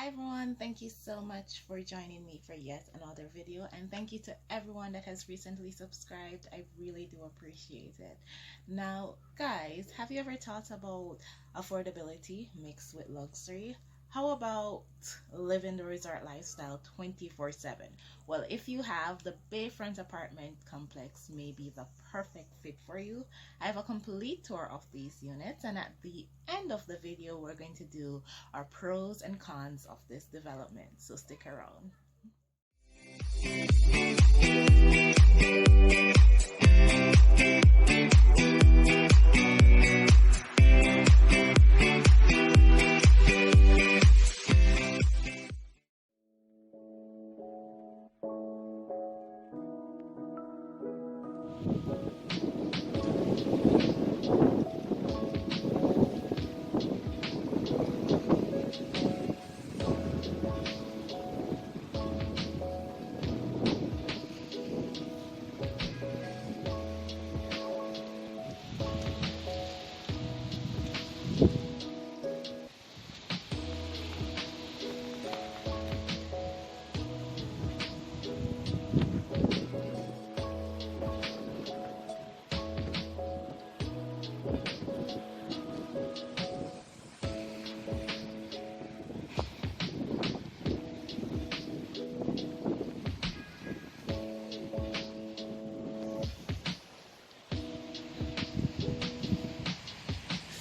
Hi everyone, thank you so much for joining me for yet another video, and thank you to everyone that has recently subscribed. I really do appreciate it. Now guys, have you ever thought about affordability mixed with luxury? How about living the resort lifestyle 24/7? Well, if you have, the Bayfront apartment complex may be the perfect fit for you. I have a complete tour of these units, and at the end of the video we're going to do our pros and cons of this development, so stick around.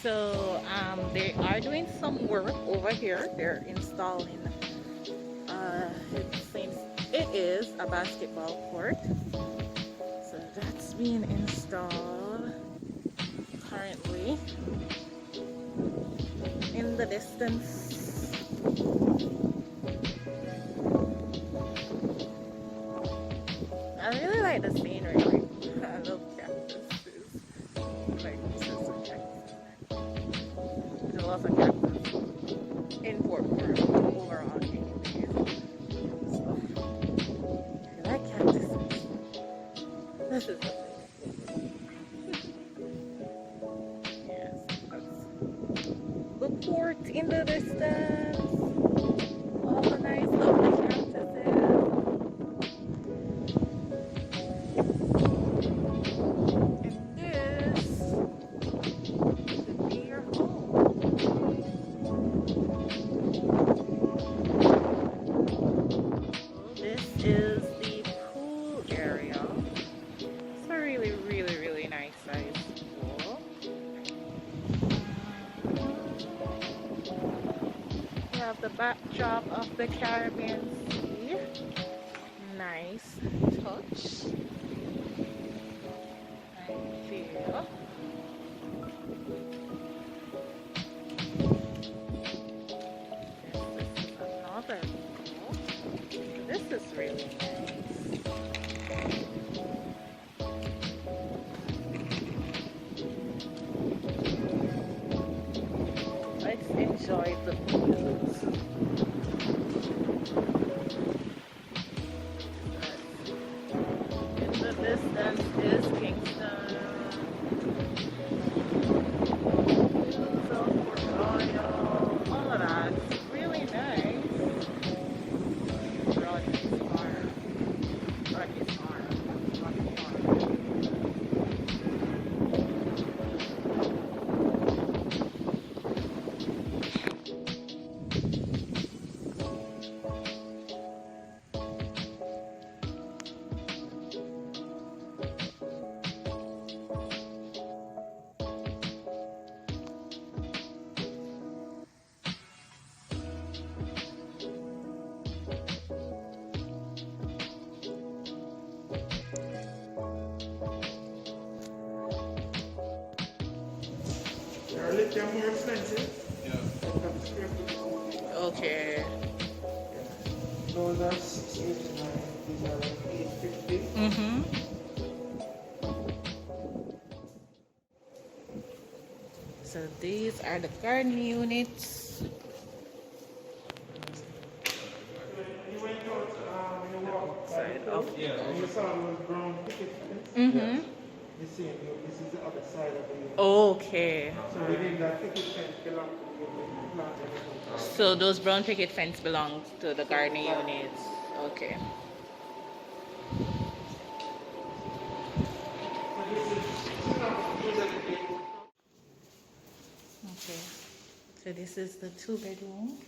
So they are doing some work over here. They're installing, it seems it is a basketball court. So that's being installed currently. In the distance, I really like the scenery. I love cactuses. Like, this is a cactus. There's a lot of cactus in Portmore overall anyways. So I like cactuses. This is the place. Yes, that's the port in the distance. All the nice lovely cactuses. And this could be your home. This is the pool area. It's a really nice size pool. We have the backdrop of the Caribbean Sea. Nice touch. I feel. This is another pool. This is really nice. Let's enjoy the views. In the distance is Kingston. South Fort Royal. All of that. Really nice. Rodney's Farm. Rodney's Farm. Rodney's Farm. They're more expensive. Okay. Those are 689. These are like 850. Mm-hmm. So these are the garden units. You went out, you walked Side of and you saw those brown pickets. mm-hmm. the same unit. This is the other side of the unit. Okay. So within that picket fence belong to the unit. Plant everything. So those brown picket fence belong to the gardening units. Okay. So this is, usually Okay. So this is the 2-bedroom.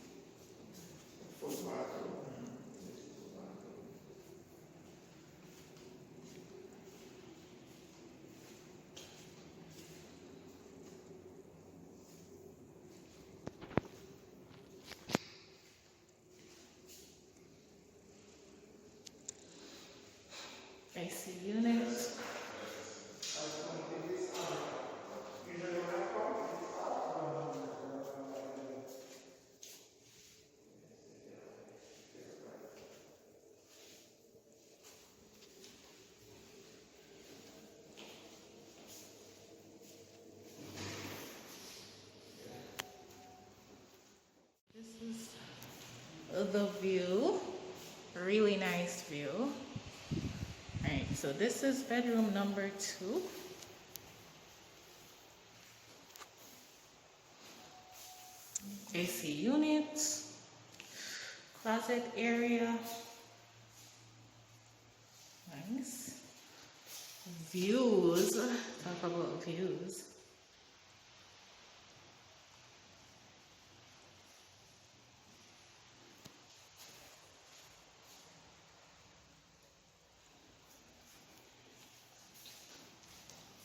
AC unit. This is the view. Really nice view. Alright, so this is bedroom number 2. AC unit, closet area. Nice. Views. Talk about views.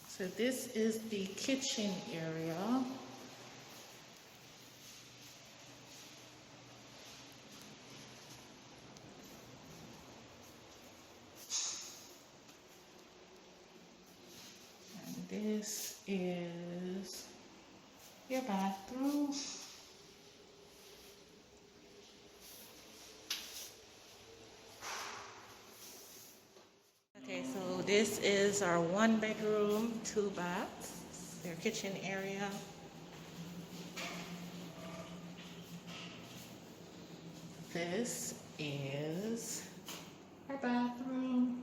So this is the kitchen area. And this is your bathroom. Okay, so this is our 1-bedroom, 2 baths, their kitchen area. This is our bathroom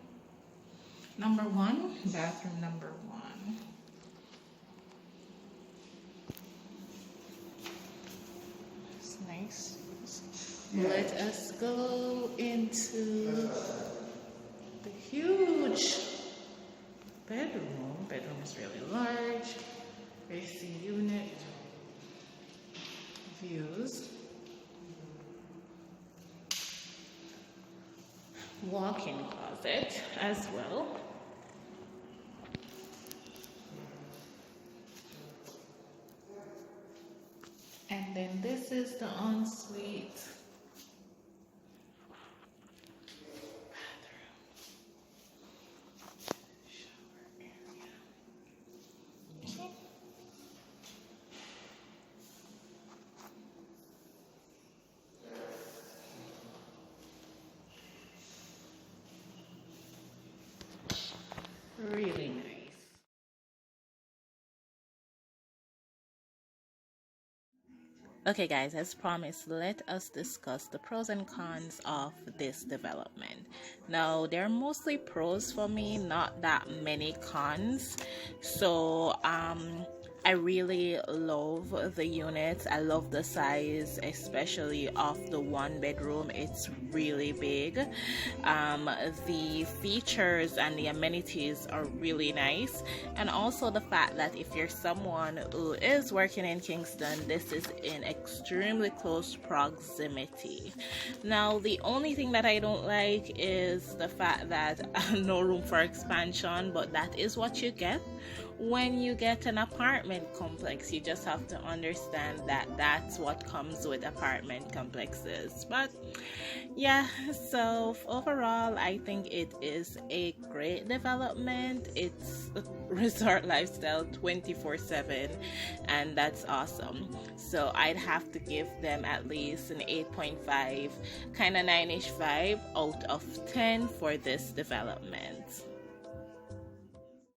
number 1, bathroom number 1. It's nice. Let us go into the huge bedroom. Bedroom is really large. AC unit. Views. Walk-in closet as well. And then this is the ensuite bathroom. Shower area. Okay. Really nice. Okay guys, as promised, let us discuss the pros and cons of this development. Now, there are mostly pros for me, not that many cons. So I really love the units. I love the size, especially of the 1-bedroom. It's really big. The features and the amenities are really nice, and also the fact that if you're someone who is working in Kingston, this is in extremely close proximity. Now, the only thing that I don't like is the fact that no room for expansion, but that is what you get when you get an apartment complex. You just have to understand that that's what comes with apartment complexes. But yeah, so overall I think it is a great development. It's resort lifestyle 24/7, and that's awesome. So I'd have to give them at least an 8.5, kind of 9ish vibe out of 10 for this development.